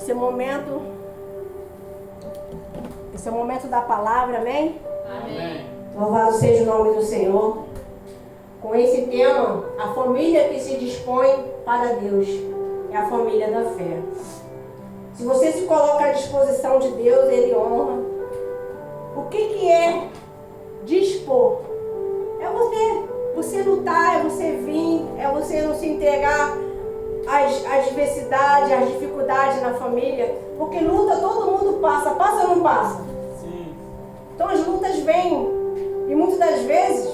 Esse é o momento da palavra, amém? Amém. Louvado seja o nome do Senhor. Com esse tema, a família que se dispõe para Deus é a família da fé. Se você se coloca à disposição de Deus, Ele honra. O que é dispor? É você lutar, é você vir, é você não se entregar às diversidades, às dificuldades na família. Porque luta todo mundo passa ou não passa? Sim. Então as lutas vêm e muitas das vezes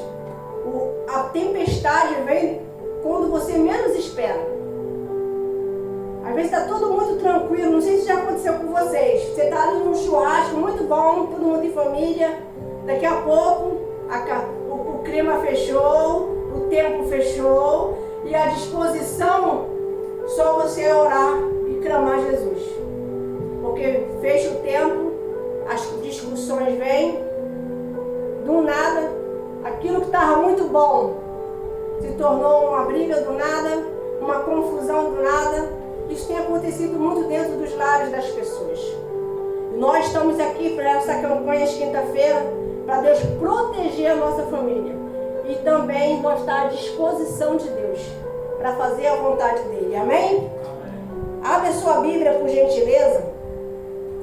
a tempestade vem quando você menos espera. Às vezes está tudo muito tranquilo, não sei se já aconteceu com vocês. Você está ali num churrasco muito bom, todo mundo em família. Daqui a pouco o clima fechou, o tempo fechou e a disposição só você orar e clamar Jesus. Porque fecha o tempo, as discussões vêm, do nada, aquilo que estava muito bom se tornou uma briga do nada, uma confusão do nada. Isso tem acontecido muito dentro dos lares das pessoas. Nós estamos aqui para essa campanha de quinta-feira, para Deus proteger a nossa família e também mostrar a disposição de Deus para fazer a vontade dele. Amém? Amém. Abre a sua Bíblia, por gentileza,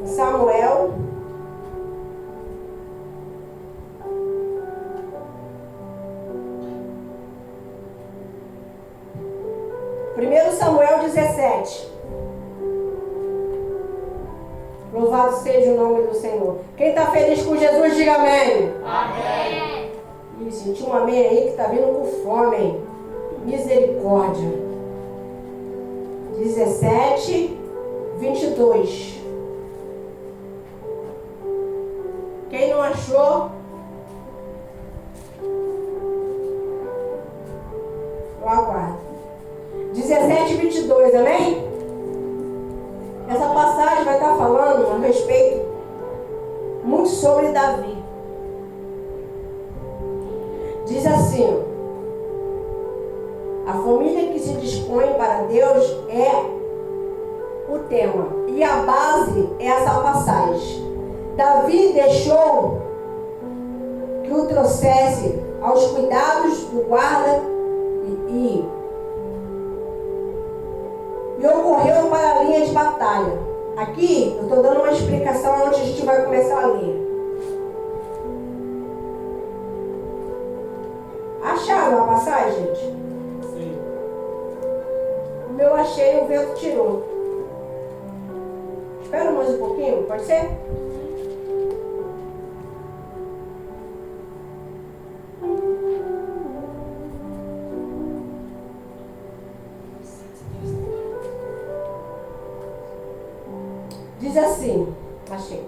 em Samuel. Primeiro Samuel 17. Louvado seja o nome do Senhor. Quem está feliz com Jesus, diga amém. Amém. Ih, senti um amém aí que está vindo com fome, hein? Misericórdia. 17, 22. Quem não achou, eu aguardo. 17, 22, amém? Essa passagem vai estar falando a respeito muito sobre Davi. Diz assim: a família que se dispõe para Deus é o tema. E a base é essa passagem. Davi deixou que o trouxesse aos cuidados do guarda e ocorreu para a linha de batalha. Aqui eu estou dando uma explicação onde a gente vai começar a ler. Acharam a passagem, gente? Sim. O meu achei, o vento tirou. Espera mais um pouquinho, pode ser? Diz assim, achei.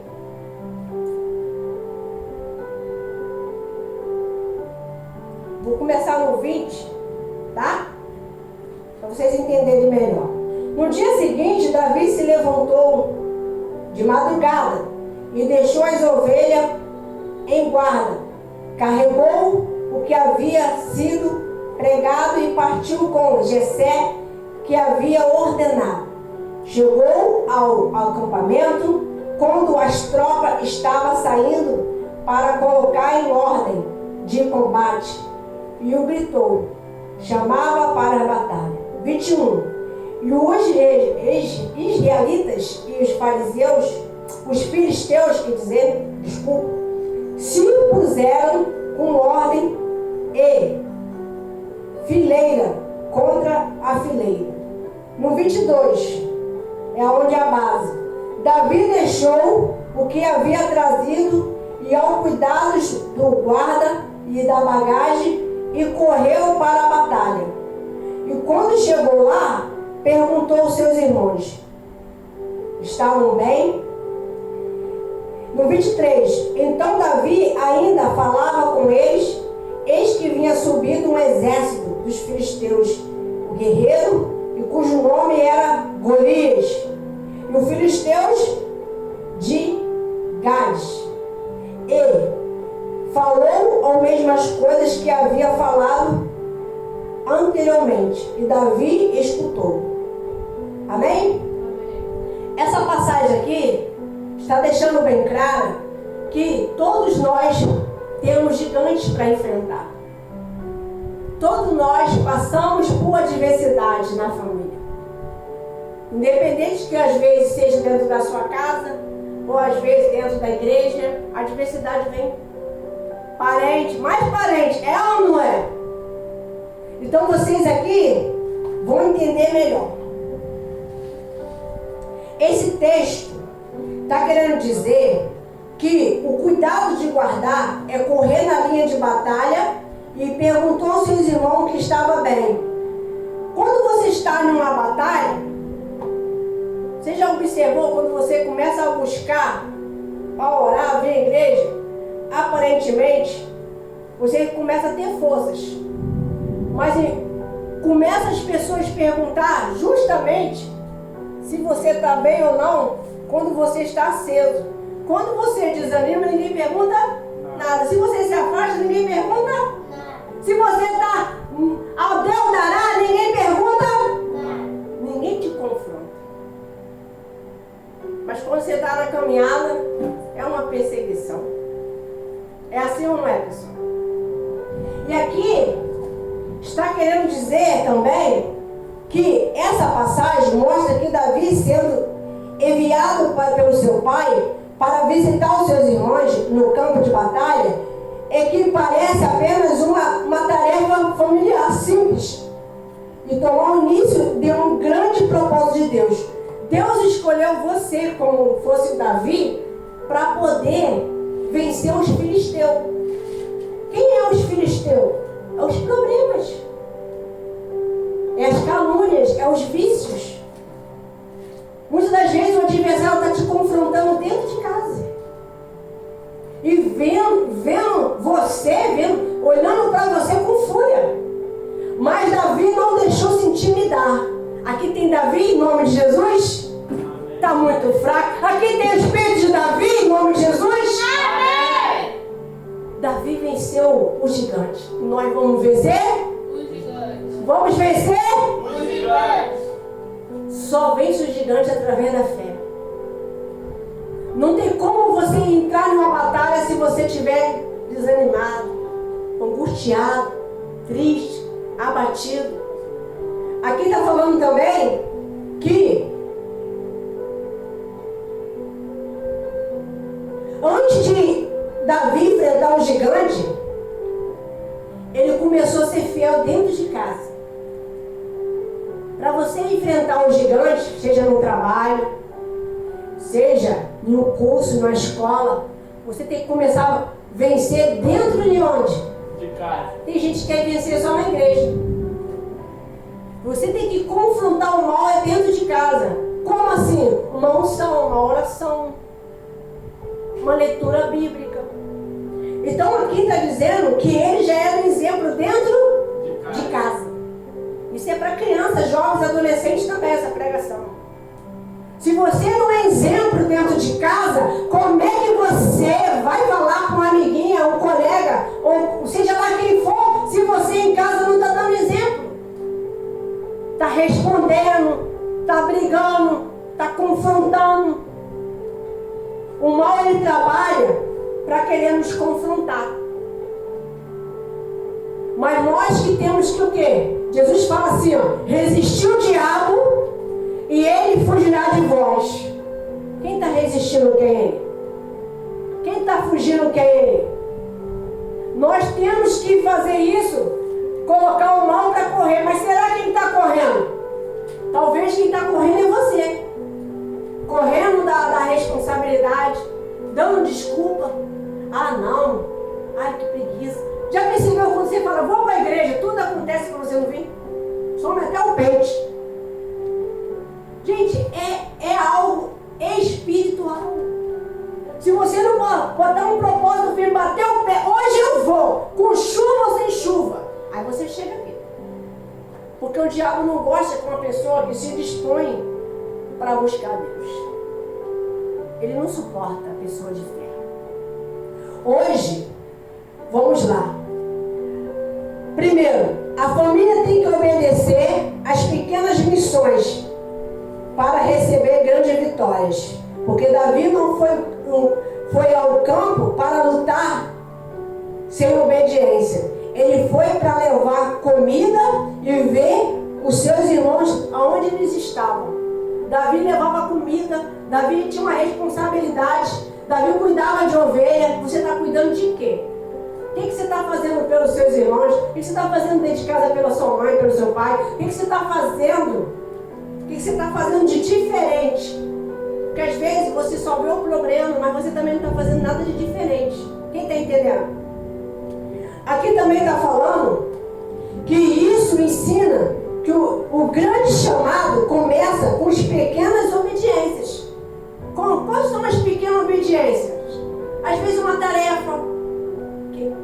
Vou começar no 20, tá? Para vocês entenderem melhor. No dia seguinte, Davi se levantou de madrugada e deixou as ovelhas em guarda. Carregou o que havia sido pregado e partiu com Jessé, que havia ordenado. Chegou ao acampamento quando as tropas estavam saindo para colocar em ordem de combate e o gritou, chamava para a batalha. 21. E os israelitas e os fariseus, os filisteus, se puseram com ordem e fileira contra a fileira. No 22. É onde a base. Davi deixou o que havia trazido e ao cuidados do guarda e da bagagem e correu para a batalha. E quando chegou lá, perguntou aos seus irmãos: estavam bem? No 23. Então Davi ainda falava com eles, eis que vinha subindo um exército dos filisteus, o guerreiro, e cujo nome era Golias, e os filisteus de Gades. E falou as mesmas coisas que havia falado anteriormente, e Davi escutou. Amém? Essa passagem aqui está deixando bem claro que todos nós temos gigantes para enfrentar. Todos nós passamos por adversidade na família. Independente que às vezes seja dentro da sua casa, ou às vezes dentro da igreja, a adversidade vem. Parente, mais parente, é ou não é? Então vocês aqui vão entender melhor. Esse texto está querendo dizer que o cuidado de guardar é correr na linha de batalha e perguntou aos seus irmãos que estava bem. Quando você está numa batalha, você já observou quando você começa a buscar, a orar, vir à igreja, aparentemente, você começa a ter forças. Mas começa as pessoas a perguntar justamente se você está bem ou não quando você está aceso. Quando você desanima, ninguém pergunta nada. Se você se afasta, ninguém pergunta nada. Se você está ao Deus dará, ninguém pergunta nada. Ninguém te confronta. Mas quando você está na caminhada, é uma perseguição. É assim ou não é, pessoal? E aqui está querendo dizer também que essa passagem mostra que Davi sendo enviado pelo seu pai para visitar os seus irmãos no campo de batalha, é que parece apenas uma tarefa familiar simples. E tomar o início de um grande propósito de Deus. Deus escolheu você, como fosse Davi, para poder vencer os filisteus. Quem é os filisteus? É os problemas. É as calúnias, é os vícios. Muitas das vezes o adversário está te confrontando dentro de casa. E vendo você, olhando para você com fúria. Mas Davi não deixou se intimidar. Aqui tem Davi em nome de Jesus? Está muito fraco. Aqui tem o espírito de Davi em nome de Jesus? Amém. Davi venceu o gigante. E nós vamos vencer? Os gigantes. Vamos vencer? Os gigantes. Só vence o gigante através da fé. Não tem como você entrar numa batalha se você estiver desanimado, angustiado, triste, abatido. Aqui está falando também que antes de Davi enfrentar o gigante, ele começou a ser fiel dentro de casa. Para você enfrentar o gigante, seja no trabalho, seja no curso, na escola, você tem que começar a vencer dentro de onde? De casa. Tem gente que quer vencer só na igreja. Você tem que confrontar o mal dentro de casa. Como assim? Uma unção, uma oração, uma leitura bíblica. Então aqui está dizendo que ele já era um exemplo dentro de casa. Isso é para crianças, jovens, adolescentes também, essa pregação. Se você não é exemplo dentro de casa, como é que você vai falar com uma amiguinha, um colega, ou seja lá quem for, se você em casa não está dando exemplo? Está respondendo, está brigando, está confrontando. O mal ele trabalha para querer nos confrontar. Mas nós que temos que o quê? Jesus fala assim, ó, resistir o diabo e ele fugirá de vós. Quem está resistindo quem é ele? Quem está fugindo quem é ele? Nós temos que fazer isso, colocar o mal para correr. Mas será quem está correndo? Talvez quem está correndo é você. Correndo da responsabilidade, dando desculpa. Ah não, ai que preguiça. Já percebeu quando você fala, vou para a igreja, tudo acontece para você não vir? Some até o pente. Gente, é algo espiritual. Se você não botar um propósito firme, bater o pé, hoje eu vou, com chuva ou sem chuva, aí você chega aqui. Porque o diabo não gosta de uma pessoa que se dispõe para buscar Deus. Ele não suporta a pessoa de fé. Hoje, vamos lá. Primeiro, a família tem que obedecer às pequenas missões para receber grandes vitórias. Porque Davi não foi ao campo para lutar sem obediência. Ele foi para levar comida e ver os seus irmãos aonde eles estavam. Davi levava comida, Davi tinha uma responsabilidade, Davi cuidava de ovelha. Você está cuidando de quê? O que você está fazendo pelos seus irmãos? O que você está fazendo dentro de casa pela sua mãe, pelo seu pai? O que você está fazendo? O que você está fazendo de diferente? Porque às vezes você só vê o problema, mas você também não está fazendo nada de diferente. Quem está entendendo? Aqui também está falando que isso ensina que o grande chamado começa com as pequenas obediências. Quais são as pequenas obediências? Às vezes uma tarefa.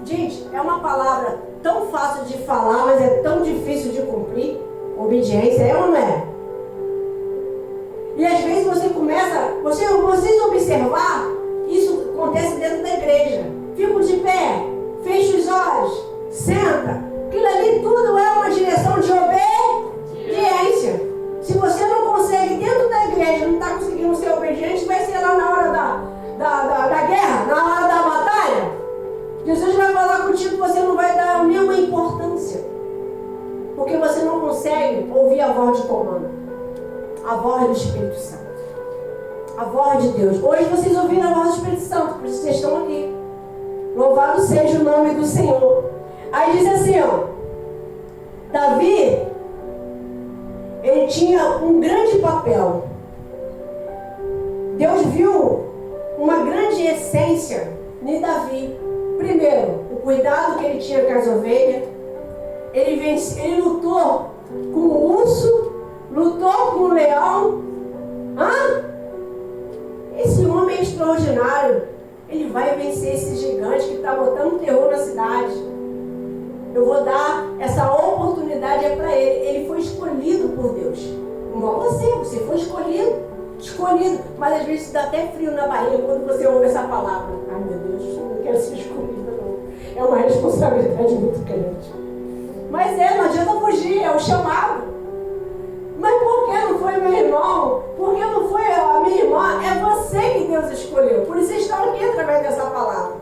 Gente, é uma palavra tão fácil de falar, mas é tão difícil de cumprir. Obediência é ou não é? E às vezes você começa, vocês observar, isso acontece dentro da igreja. Fico de pé, fecha os olhos, senta. Aquilo ali tudo é uma direção de obediência. Se você não consegue dentro da igreja, não está conseguindo ser obediente, vai ser lá na hora da guerra, na hora da batalha. Jesus vai falar contigo, você não vai dar a mesma importância. Porque você não consegue ouvir a voz de comando. A voz do Espírito Santo. A voz de Deus. Hoje vocês ouviram a voz do Espírito Santo, por isso vocês estão aqui. Louvado seja o nome do Senhor. Aí diz assim, ó. Davi, ele tinha um grande papel. Deus viu uma grande essência em Davi. Primeiro, o cuidado que ele tinha com as ovelhas. Ele lutou com o urso, lutou com o leão. Esse homem é extraordinário. Ele vai vencer esse gigante que está botando terror na cidade. Eu vou dar essa oportunidade para ele. Ele foi escolhido por Deus. Igual você foi escolhido. Mas às vezes dá até frio na barriga quando você ouve essa palavra. Ai meu Deus, eu não quero ser escolhida não. É uma responsabilidade muito grande. Mas não adianta fugir, é o chamado. Mas por que não foi meu irmão? Por que não foi a minha irmã? É você que Deus escolheu. Por isso vocês estão aqui através dessa palavra.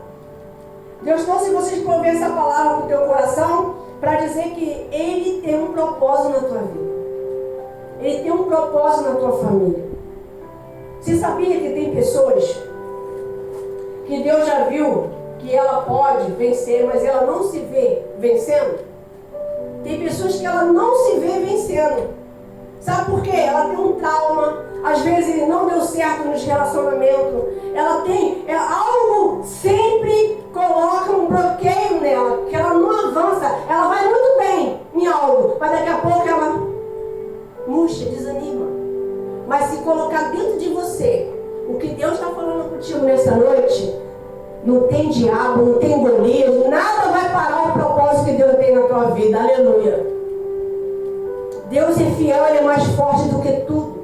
Deus trouxe vocês para ouvir essa palavra no teu coração para dizer que Ele tem um propósito na tua vida. Ele tem um propósito na tua família. Você sabia que tem pessoas que Deus já viu que ela pode vencer, mas ela não se vê vencendo? Tem pessoas que ela não se vê vencendo. Sabe por quê? Ela tem um trauma, às vezes não deu certo nos relacionamentos. Ela tem algo, sempre coloca um bloqueio nela, que ela não avança. Ela vai muito bem em algo, mas daqui a pouco ela murcha, desanima. Mas se colocar dentro de você o que Deus está falando contigo nessa noite, não tem diabo, não tem Golias, nada vai parar o propósito que Deus tem na tua vida. Aleluia. Deus é fiel, Ele é mais forte do que tudo.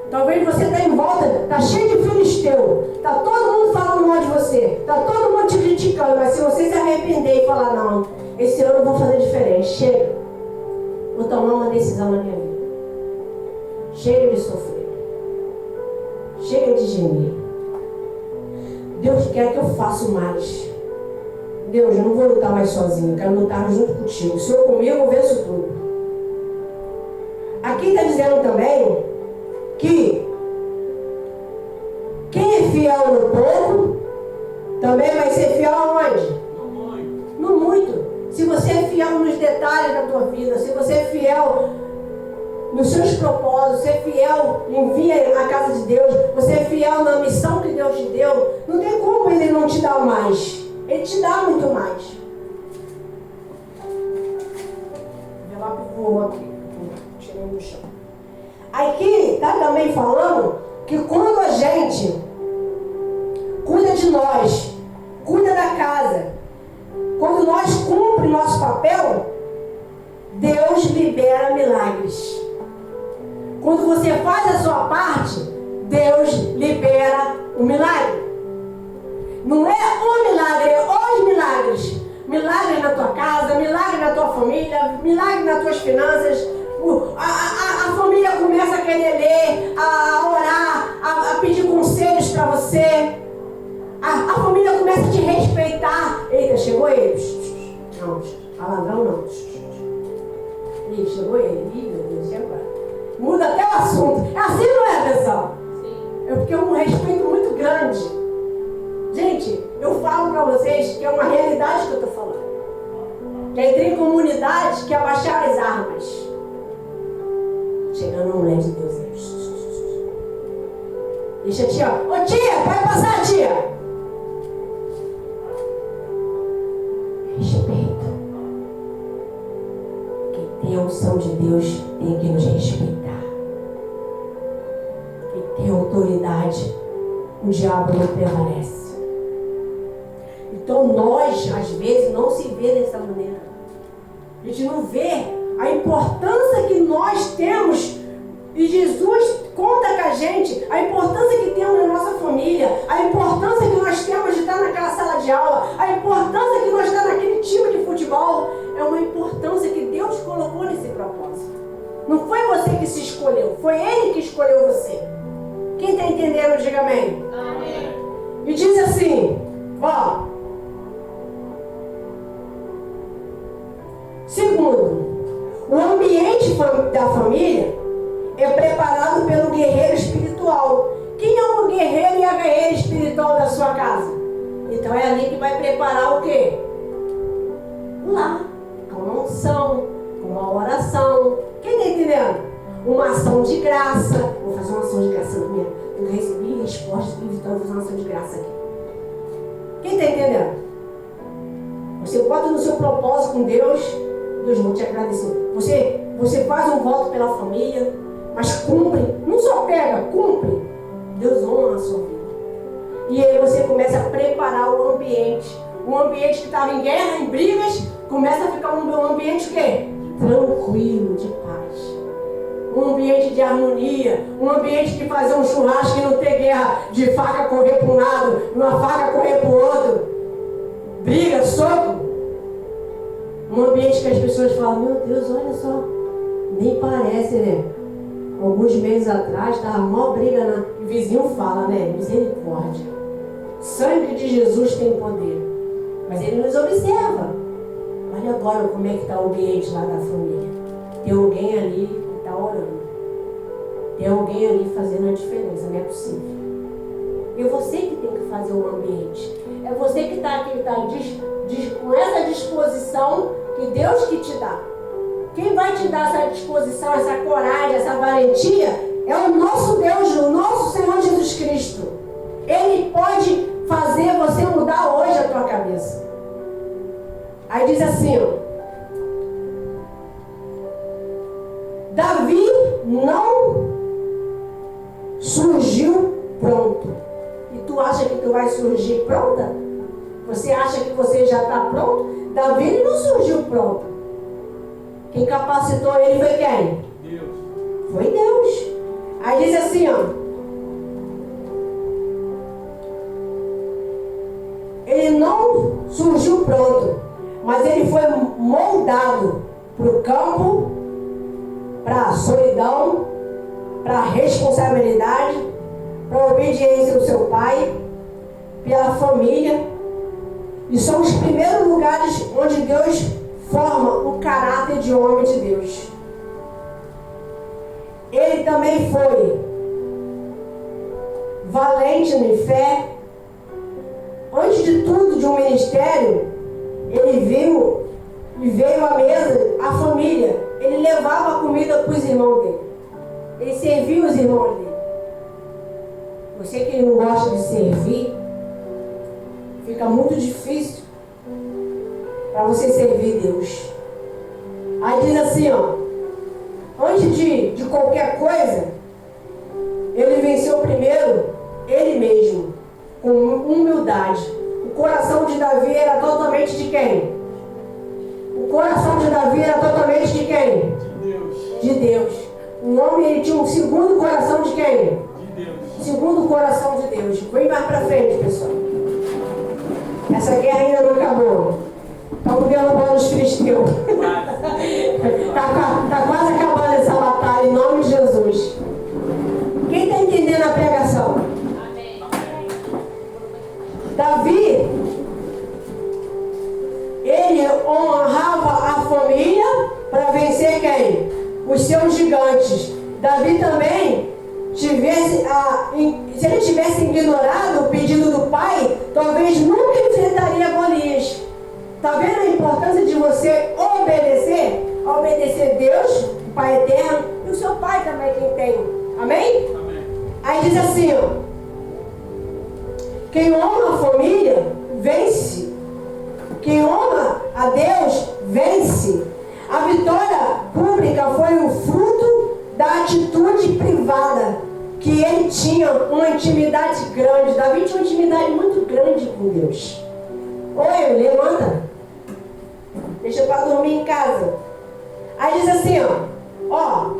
Talvez você está em volta, está cheio de filisteu, está todo mundo falando mal de você, está todo mundo te criticando, mas se você se arrepender e falar, não, esse ano eu vou fazer diferente, chega, vou tomar uma decisão na minha vida. Chega de sofrer. Chega de gemer. Deus quer que eu faça mais. Deus, eu não vou lutar mais sozinho, eu quero lutar junto contigo. O Senhor comigo, eu venço tudo. Aqui está dizendo também que quem é fiel no pouco, também vai ser fiel aonde? No muito. Se você é fiel nos detalhes da tua vida, se você é fiel nos seus propósitos, você é fiel em vir à casa de Deus, você é fiel na missão que Deus te deu, não tem como Ele não te dar mais. Ele te dá muito mais. O envelope voou aqui. Tirei do chão. Aqui está também falando que quando a gente cuida de nós, cuida da casa, quando nós cumprimos nosso papel, Deus libera milagres. Quando você faz a sua parte, Deus libera o milagre. Não é um milagre, é os milagres. Milagre na tua casa, milagre na tua família, milagre nas tuas finanças. A família começa a querer ler, a orar, chegou ele. Não, palavrão não. Ih, chegou ele. Ih, meu Deus, chegou. Muda até o assunto. É assim, não é, pessoal? Sim. É porque é um respeito muito grande. Gente, eu falo pra vocês que é uma realidade que eu tô falando. Que entrei em comunidades que abaixaram as armas. Chegando uma mulher de Deus aí. Deixa a tia, ô tia, pode passar, tia. Respeito. Quem tem a unção de Deus tem que nos respeitar. Quem tem autoridade, o diabo não prevalece. Então nós, às vezes, não se vê dessa maneira. A gente não vê a importância que nós temos. E Jesus conta com a gente a importância que temos na nossa família, a importância que nós temos de estar naquela sala de aula, a importância que nós estamos naquele time de futebol. É uma importância que Deus colocou nesse propósito. Não foi você que se escolheu, foi Ele que escolheu você. Quem está entendendo, diga amém. Amém. E diz assim, ó. Segundo, o ambiente da família é preparado pelo guerreiro espiritual. Quem é o guerreiro e a guerreira espiritual da sua casa? Então é ali que vai preparar o quê? Lá, com uma unção, com uma oração. Quem está entendendo? Uma ação de graça. Vou fazer uma ação de graça na minha. Eu recebi resposta espiritual, vou fazer uma ação de graça aqui. Quem está entendendo? Você bota no seu propósito com Deus, Deus vai te agradecer. Você faz um voto pela família, mas cumpre, não só pega, cumpre. Deus honra a sua vida. E aí você começa a preparar o ambiente. Um ambiente que estava em guerra, em brigas, começa a ficar um ambiente o quê? Tranquilo, de paz. Um ambiente de harmonia. Um ambiente de fazer um churrasco e não ter guerra, de faca correr para um lado, uma faca correr para o outro. Briga, soco. Um ambiente que as pessoas falam, meu Deus, olha só. Nem parece, né? Alguns meses atrás, estava mó briga o vizinho fala, né? Misericórdia. Sangue de Jesus tem poder. Mas ele nos observa. Olha agora como é que está o ambiente lá da família. Tem alguém ali que está orando. Tem alguém ali fazendo a diferença. Não é possível. E é você que tem que fazer o ambiente. É você que está aqui, com essa disposição que Deus que te dá. Quem vai te dar essa disposição, essa coragem, essa valentia, é o nosso Deus, o nosso Senhor Jesus Cristo. Ele pode fazer você mudar hoje a tua cabeça. Aí diz assim, ó. Davi não surgiu pronto. E tu acha que tu vai surgir pronta? Você acha que você já está pronto? Davi ele não surgiu pronto. Quem capacitou ele foi quem? Deus. Foi Deus. Aí diz assim, ó. Ele não surgiu pronto, mas ele foi moldado para o campo, para a solidão, para a responsabilidade, para a obediência do seu pai, pela família. E são os primeiros lugares onde Deus forma o caráter de homem de Deus. Ele também foi valente em fé. Antes de tudo, de um ministério, ele veio à mesa, a família. Ele levava a comida para os irmãos dele. Ele servia os irmãos dele. Você que não gosta de servir, fica muito difícil para você servir Deus. Aí diz assim, ó. Antes de qualquer coisa, ele venceu primeiro ele mesmo, com humildade. O coração de Davi era totalmente de quem? O coração de Davi era totalmente de quem? De Deus. De Deus. Um homem, ele tinha um segundo coração de quem? De Deus. Segundo coração de Deus. Vem mais pra frente, pessoal. Essa guerra ainda não acabou. Estamos vendo bola dos filisteus. Tá quase acabando essa batalha, em nome de Jesus. Quem está entendendo a pregação? Amém. Davi se ele tivesse ignorado o pedido do pai, talvez nunca enfrentaria Golias. Está vendo a importância de você obedecer? Obedecer Deus, o Pai eterno, e o seu pai também, quem tem. Amém? Amém. Aí diz assim, ó, quem honra a família, vence. Quem honra a Deus, vence. A vitória pública foi o fruto da atitude privada, que ele tinha uma intimidade grande. Davi tinha uma intimidade muito grande com Deus. Oi, levanta. Deixa para dormir em casa. Aí diz assim, ó,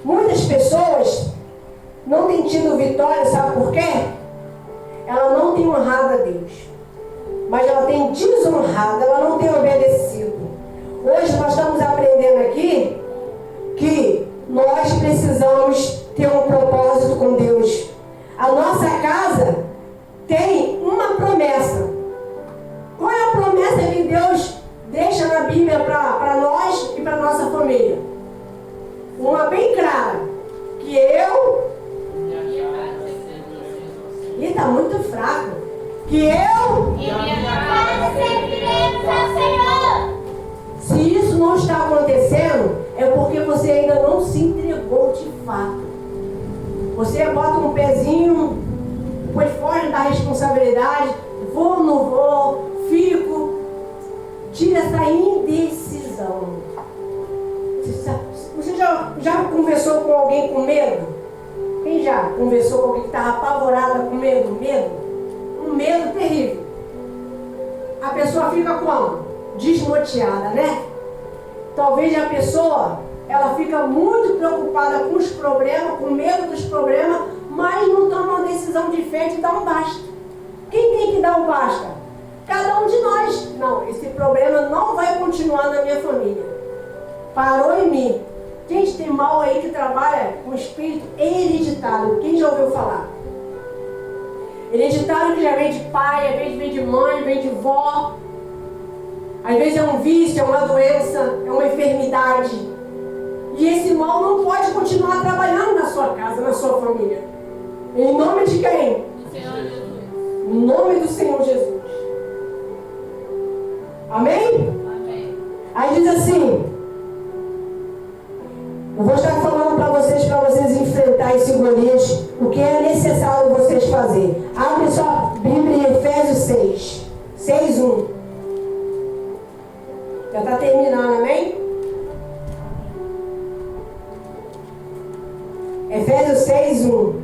muitas pessoas não têm tido vitória, sabe por quê? Ela não tem honrado a Deus, mas ela tem desonrado, ela não tem obedecido. Hoje nós estamos aprendendo aqui que nós precisamos ter um propósito com Deus. A nossa casa tem uma promessa. Qual é a promessa que Deus deixa na Bíblia para nós e para nossa família? Uma bem clara. Que eu... Ih, está muito fraco. Que eu... E minha casa serviremos ao Senhor. Se isso não está acontecendo, é porque você ainda não se entregou de fato. Você bota um pezinho, depois foge da responsabilidade, vou ou não vou, fico. Tira essa indecisão. Você já conversou com alguém com medo? Quem já conversou com alguém que estava apavorada com medo? Um medo terrível. A pessoa fica como? Desnorteada, né? Talvez a pessoa, ela fica muito preocupada com os problemas, com medo dos problemas, mas não toma uma decisão de fé de dar um basta. Quem tem que dar um basta? Cada um de nós. Não, esse problema não vai continuar na minha família. Parou em mim. Gente, tem mal aí que trabalha com espírito hereditário. Quem já ouviu falar? Hereditário que já vem de pai, às vezes vem de mãe, vem de vó. Às vezes é um vício, é uma doença, é uma enfermidade. E esse mal não pode continuar trabalhando na sua casa, na sua família. Em nome de quem? Do Senhor Jesus. Em nome do Senhor Jesus. Amém? Amém. Aí diz assim, eu vou estar falando para vocês enfrentar esse Golias, o que é necessário vocês fazer. Abre sua Bíblia em Efésios 6, 6:1. Já está terminando, amém? Efésios 6:1.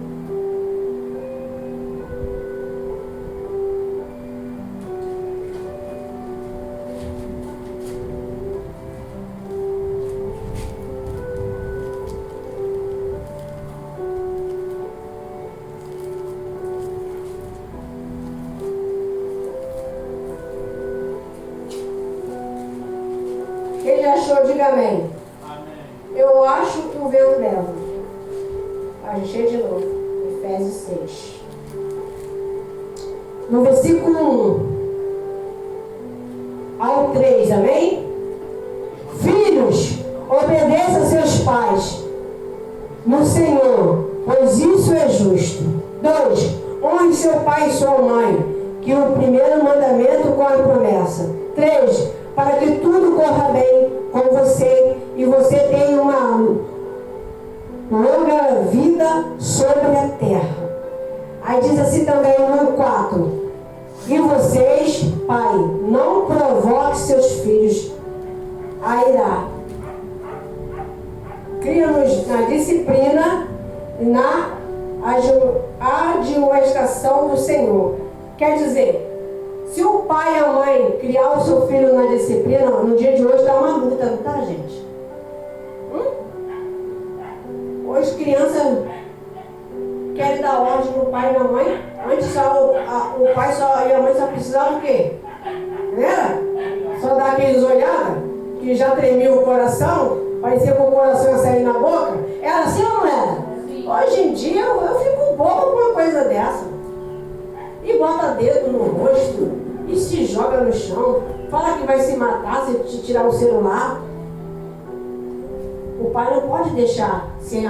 Quem já achou, diga amém. Amém. Eu acho que o vento leva. Achei de novo. Efésios 6. No versículo 1 ao 3, amém? Filhos, obedeçam seus pais no Senhor, pois isso é justo. 2. Honre seu pai e sua mãe, que é o primeiro mandamento com a promessa. 3. Para que tudo corra bem com você e você tenha uma longa vida sobre a terra. Aí diz assim também no 4. E vocês, pai, não provoque seus filhos a irá. Cria-nos na disciplina e na admoestação do Senhor. Quer dizer, se o pai e a mãe criar o seu filho na disciplina, no dia de hoje está uma luta, não está, gente? Hoje crianças querem dar ordem no pai e na mãe. Antes só o pai e a mãe só precisavam do quê? Não era? Só dar aqueles olhadas, que já tremia o coração, parecia que o coração ia sair na boca. Era assim ou não era? Hoje em dia eu fico bobo com uma coisa dessa. E bota dedo no rosto, e se joga no chão, fala que vai se matar se te tirar o celular. O pai não pode deixar sem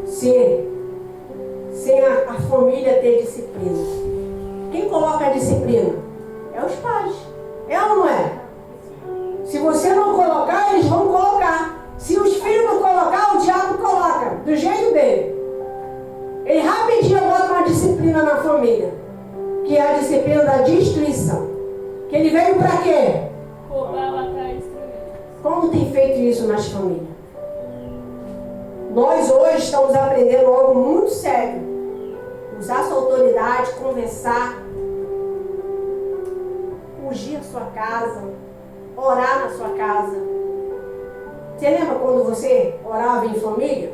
sem a família ter disciplina. Quem coloca a disciplina? É os pais. É ou não é? Se você não colocar, eles vão colocar. Se os filhos não colocar, o diabo coloca, do jeito dele. Ele rapidinho bota uma disciplina na família, que é a disciplina da destruição. Que ele veio para quê? Roubar, matar e destruir. Como tem feito isso nas famílias? Nós hoje estamos aprendendo algo muito sério. Usar sua autoridade, conversar, ungir a sua casa, orar na sua casa. Você lembra quando você orava em família?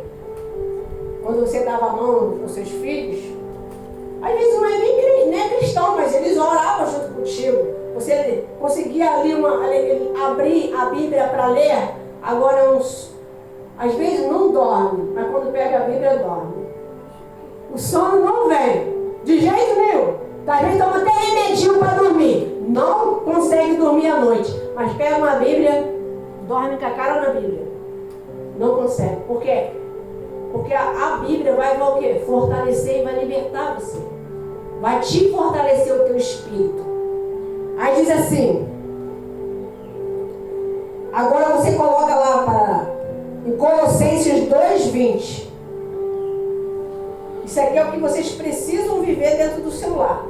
Quando você dava a mão para os seus filhos? Às vezes não é nem cristão, mas eles oravam junto contigo. Você conseguia ali abrir a Bíblia para ler. Agora às vezes não dorme, mas quando pega a Bíblia dorme. O sono não vem, de jeito nenhum. Às vezes toma até remedinho para dormir. Não consegue dormir à noite, mas pega uma Bíblia, dorme com a cara na Bíblia. Não consegue. Por quê? Porque a Bíblia vai o quê? Fortalecer e vai libertar você. Vai te fortalecer o teu espírito. Aí diz assim. Agora você coloca lá em Colossenses 2:20. Isso aqui é o que vocês precisam viver dentro do seu lar.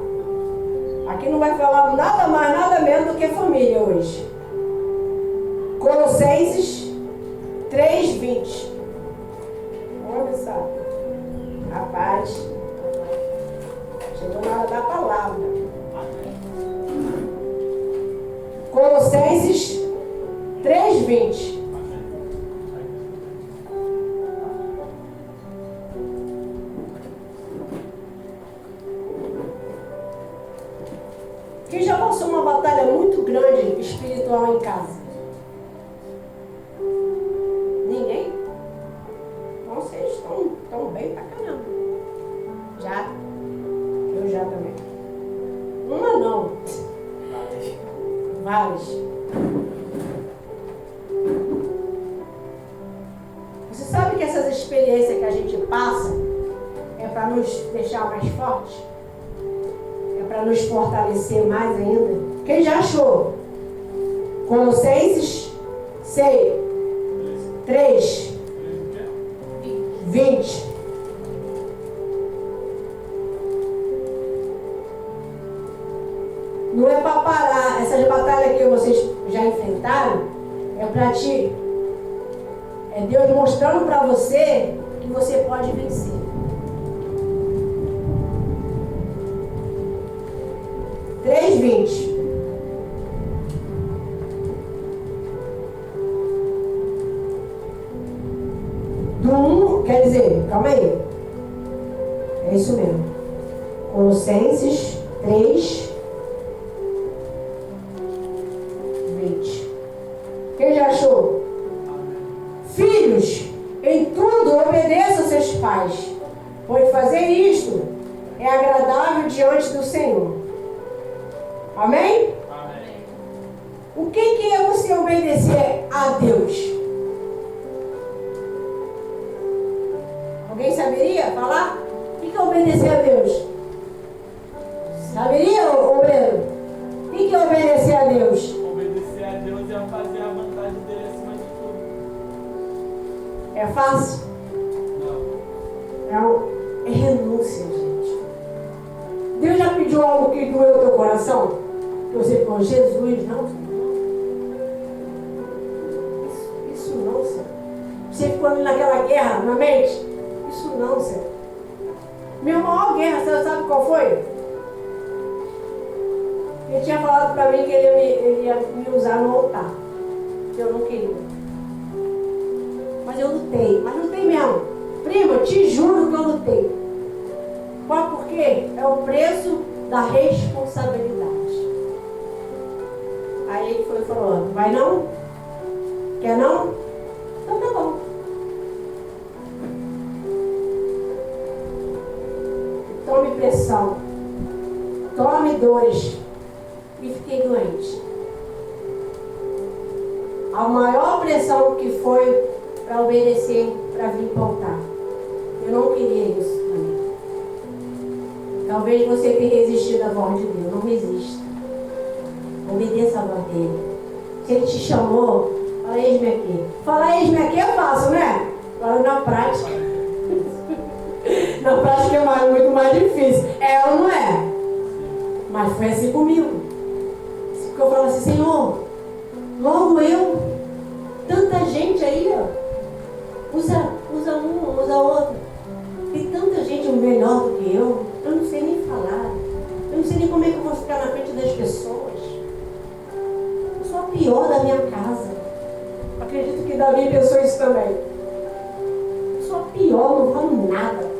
Aqui não vai falar nada mais, nada menos do que família hoje. Colossenses 3:20. Olha só. Rapaz. Chegou na hora da palavra. Colossenses 3:20. Quem já passou uma batalha muito grande espiritual em casa? Ninguém? Então vocês estão bem pra caramba. Já? Eu já também. Uma não. Várias. Você sabe que essas experiências que a gente passa é para nos deixar mais fortes? É para nos fortalecer mais ainda? Quem já achou? Colossenses 3:20. Não é para parar. Essas batalhas que vocês já enfrentaram, é para ti. É Deus mostrando para você que você pode vencer. Quer dizer, calma aí. É isso mesmo. Colossenses 3:20. Quem já achou? Filhos, em tudo obedeçam seus pais, pois fazer isto é agradável diante do Senhor. Amém? Amém. O que é você obedecer a Deus? Alguém saberia falar? O que é obedecer a Deus? Saberia, obreiro? O que é obedecer a Deus? Obedecer a Deus é fazer a vontade dele acima de tudo. É fácil? Não. É renúncia, gente. Deus já pediu algo que doeu o teu coração? Que você falou, Jesus, não, isso não, Senhor. Você ficou ali naquela guerra na mente? Isso não, Senhor. Minha maior guerra, você sabe qual foi? Ele tinha falado para mim que ele ia me usar no altar. Que eu não queria. Mas eu lutei. Mas lutei mesmo. Prima, te juro que eu lutei. Por quê? É o preço da responsabilidade. Aí ele foi falando, vai não? Quer não? Então tá bom. Tome pressão. Tome dores. E fiquei doente. A maior pressão que foi para obedecer, para vir para o altar. Eu Eu não queria isso também. Talvez você tenha resistido à voz de Deus. Não resista. Obedeça a voz dele. Se ele te chamou, fala, eis-me aqui. Fala, eis-me aqui é fácil, né? Agora na prática. Na prática é muito mais difícil. É ou não é? Mas foi assim comigo. Porque eu falo assim, Senhor, logo eu, tanta gente aí, ó, usa um, usa outro. Tem tanta gente melhor do que eu não sei nem falar. Eu não sei nem como é que eu vou ficar na frente das pessoas. Eu sou a pior da minha casa. Acredito que Davi pensou isso também. Eu sou a pior, não falo nada.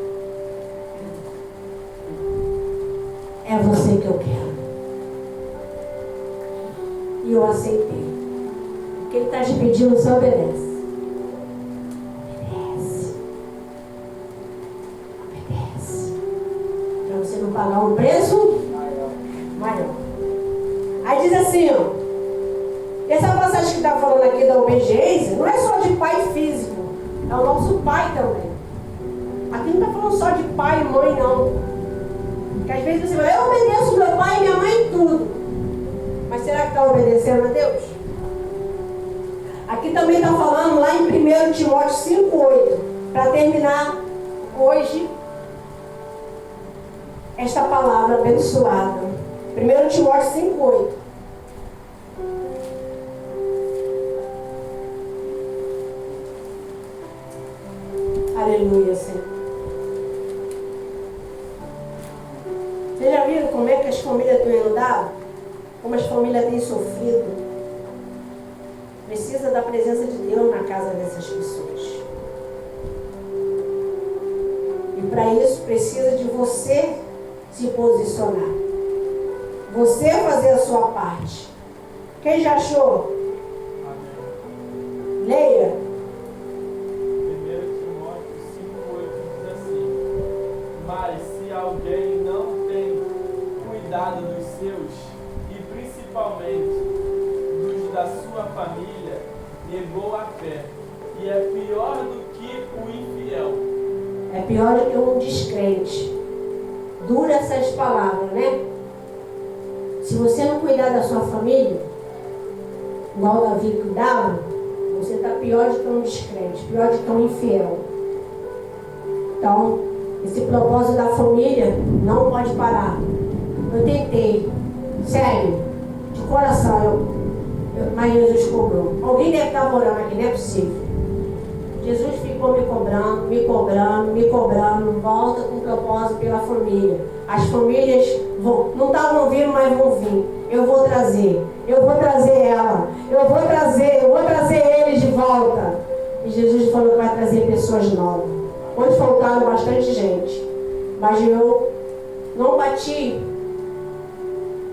É você que eu quero. E eu aceitei. O que ele está te pedindo, você obedece. Obedece. Obedece. Para você não pagar um preço maior. Aí diz assim, ó. Essa passagem que está falando aqui da obediência não é só de pai físico. É o nosso pai também. Aqui não está falando só de pai e mãe, não. Porque às vezes você vai, eu obedeço meu pai e minha mãe em tudo. Mas será que está obedecendo a Deus? Aqui também está falando lá em 1 Timóteo 5,8. Para terminar hoje esta palavra abençoada. 1 Timóteo 5,8. Aleluia, Senhor. Vocês já viram como é que as famílias têm andado? Como as famílias têm sofrido? Precisa da presença de Deus na casa dessas pessoas. E para isso precisa de você se posicionar. Você fazer a sua parte. Quem já achou? Amém. Leia. 1 Timóteo 5,8 diz assim: mas se alguém não tem cuidado dos seus, e principalmente dos da sua família, negou a fé, e é pior do que o infiel. É pior do que um descrente. Dura essas palavras, né? Se você não cuidar da sua família, igual Davi cuidava, você está pior do que um descrente, pior do que um infiel. Então, esse propósito da família não pode parar. Eu tentei, sério, de coração, mas Jesus cobrou. Alguém deve estar orando aqui, não é possível. Jesus ficou me cobrando, volta com propósito pela família. As famílias não estavam vindo, mas vão vir. Eu vou trazer ela, eu vou trazer eles de volta. E Jesus falou que vai trazer pessoas novas. Hoje faltaram bastante gente, mas eu não bati.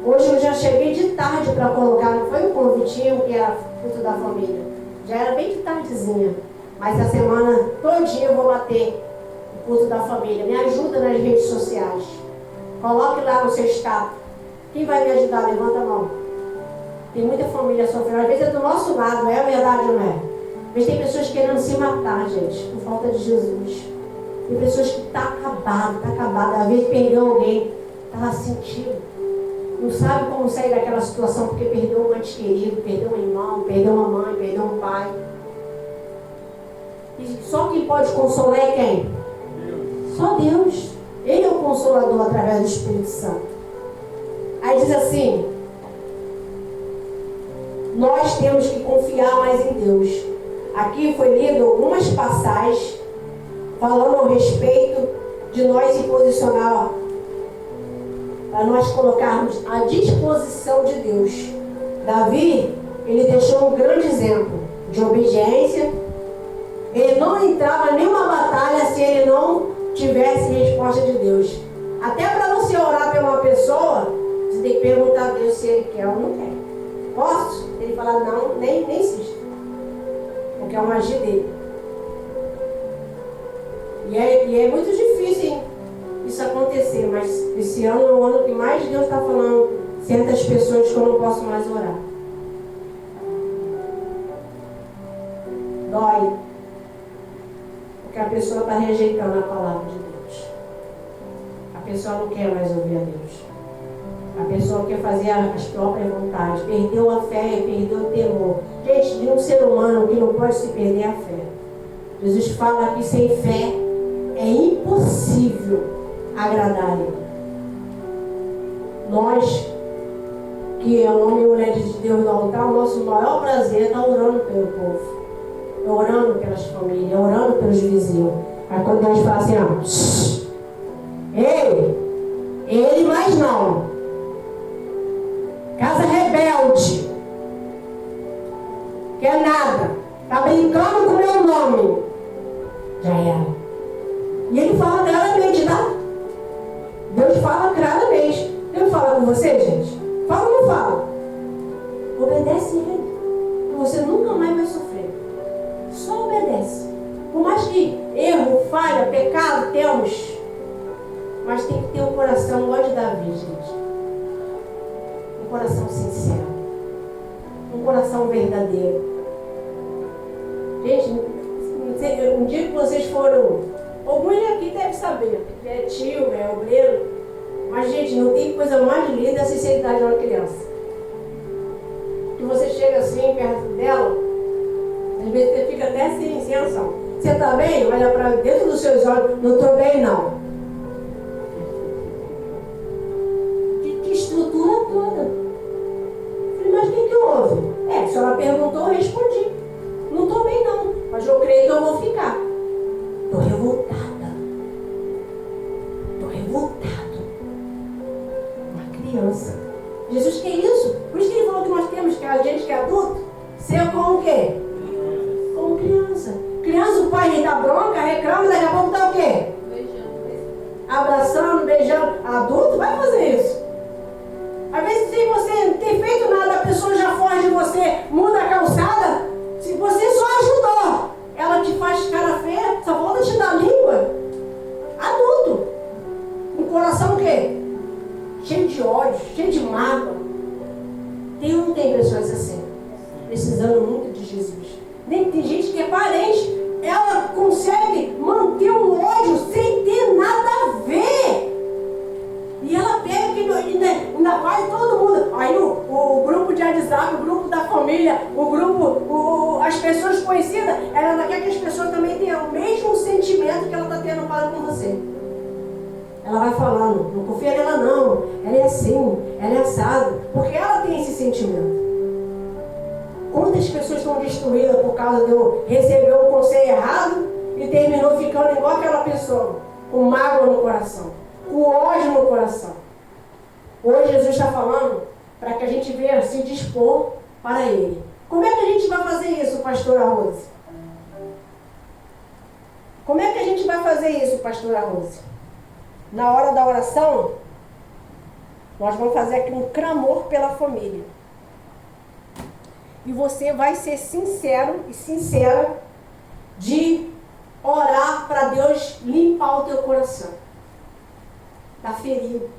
Hoje eu já cheguei de tarde para colocar, não foi um convitinho que era fruto da família. Já era bem de tardezinha. Mas a semana todinha eu vou bater o culto da família. Me ajuda nas redes sociais. Coloque lá no seu status. Quem vai me ajudar? Levanta a mão. Tem muita família sofrendo. Às vezes é do nosso lado, não é verdade ou não é? Às vezes tem pessoas querendo se matar, gente, por falta de Jesus. Tem pessoas que tá acabado. Às vezes perdeu alguém, estava sentindo. Não sabe como sair daquela situação porque perdeu um ente querido, perdeu um irmão, perdeu uma mãe, perdeu um pai. E só quem pode consolar é quem? Deus. Só Deus. Ele é o consolador através do Espírito Santo. Aí diz assim: nós temos que confiar mais em Deus. Aqui foi lido algumas passagens falando a respeito de nós se posicionar, para nós colocarmos à disposição de Deus. Davi, ele deixou um grande exemplo de obediência. Ele não entrava em nenhuma batalha se ele não tivesse resposta de Deus. Até para você orar por uma pessoa, você tem que perguntar a Deus se ele quer ou não quer. Posso? Ele fala, não, nem insisto. Porque é um agir dele. E é muito difícil isso acontecer, mas esse ano é o ano que mais Deus está falando certas pessoas que eu não posso mais orar. Dói. Porque Porque a pessoa está rejeitando a palavra de Deus. A pessoa não quer mais ouvir a Deus. A pessoa quer fazer as próprias vontades. Perdeu a fé, perdeu o temor. Gente, de um ser humano que não pode se perder a fé. Jesus fala que sem fé é impossível agradar a Ele. Nós, que é homem e mulher de Deus no altar, o nosso maior prazer é estar orando pelo povo. Orando pelas famílias, orando pelos vizinhos. Aí quando Deus fala assim, ó, ele mais não. Casa rebelde. Quer nada. Tá brincando com o meu nome. Já era. E ele fala claramente, tá? Deus fala claramente. Deus fala com você, gente? Fala ou não fala? Obedece ele. Você nunca mais vai sofrer. Só obedece. Por mais que erro, falha, pecado temos, mas tem que ter um coração igual de Davi, gente. Um coração sincero. Um coração verdadeiro. Gente, um dia que vocês foram, alguns aqui devem saber, que é tio, é obreiro, mas gente, não tem coisa mais linda a sinceridade de uma criança. Que você chega assim perto dela, às vezes você fica até sem reação. Você está bem? Olha para dentro dos seus olhos, não estou bem não. Que estrutura toda. Eu falei, mas o que houve? A senhora perguntou, eu respondi. Não estou bem não, mas eu creio que eu vou ficar. Estou revoltada. Estou revoltado. Uma criança. Jesus quer isso. Por isso que ele falou que nós temos que a gente que é adulto, ser como o quê? Como criança. Criança, o pai dá bronca, reclama, daqui a pouco tá o quê? Abraçando, beijando. Adulto vai fazer isso. Às vezes, sem você não ter feito nada, a pessoa já foge de você, muda a calçada. Se você só ajudou, ela te faz cara feia, só volta te dar língua. Adulto. Um coração o quê? Cheio de ódio, cheio de mágoa. Tem ou não tem pessoas assim? Precisando muito de Jesus. Nem tem gente que é parente, ela consegue manter um ódio sem ter nada a ver. E ela pega que ainda faz todo mundo. Aí o grupo de WhatsApp, o grupo da família, as pessoas conhecidas, ela não quer que as pessoas também tenham o mesmo sentimento que ela está tendo para com você. Ela vai falando, não confia nela não, ela é assim, ela é assado, porque ela tem esse sentimento. Quantas pessoas estão destruídas por causa de eu receber um conselho errado e terminou ficando igual aquela pessoa, com mágoa no coração, com ódio no coração. Hoje Jesus está falando para que a gente venha se dispor para Ele. Como é que a gente vai fazer isso, pastora Rose? Como é que a gente vai fazer isso, pastora Rose? Na hora da oração, nós vamos fazer aqui um clamor pela família. E você vai ser sincero e sincera de orar para Deus limpar o teu coração. Está ferido.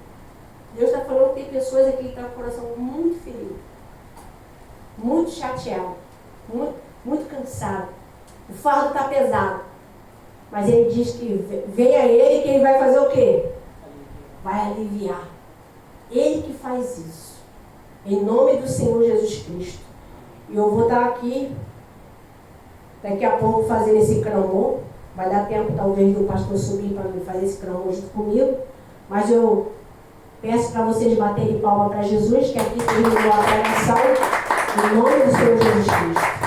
Deus está falando que tem pessoas aqui que estão com o coração muito ferido. Muito chateado. Muito cansado. O fardo está pesado. Mas Ele diz que venha Ele que Ele vai fazer o quê? Vai aliviar. Ele que faz isso. Em nome do Senhor Jesus Cristo. E eu vou estar aqui, daqui a pouco, fazendo esse clamor. Vai dar tempo, talvez, do pastor subir para fazer esse clamor junto comigo. Mas eu peço para vocês baterem palma para Jesus, que aqui terminou a pregação. Em nome do Senhor Jesus Cristo.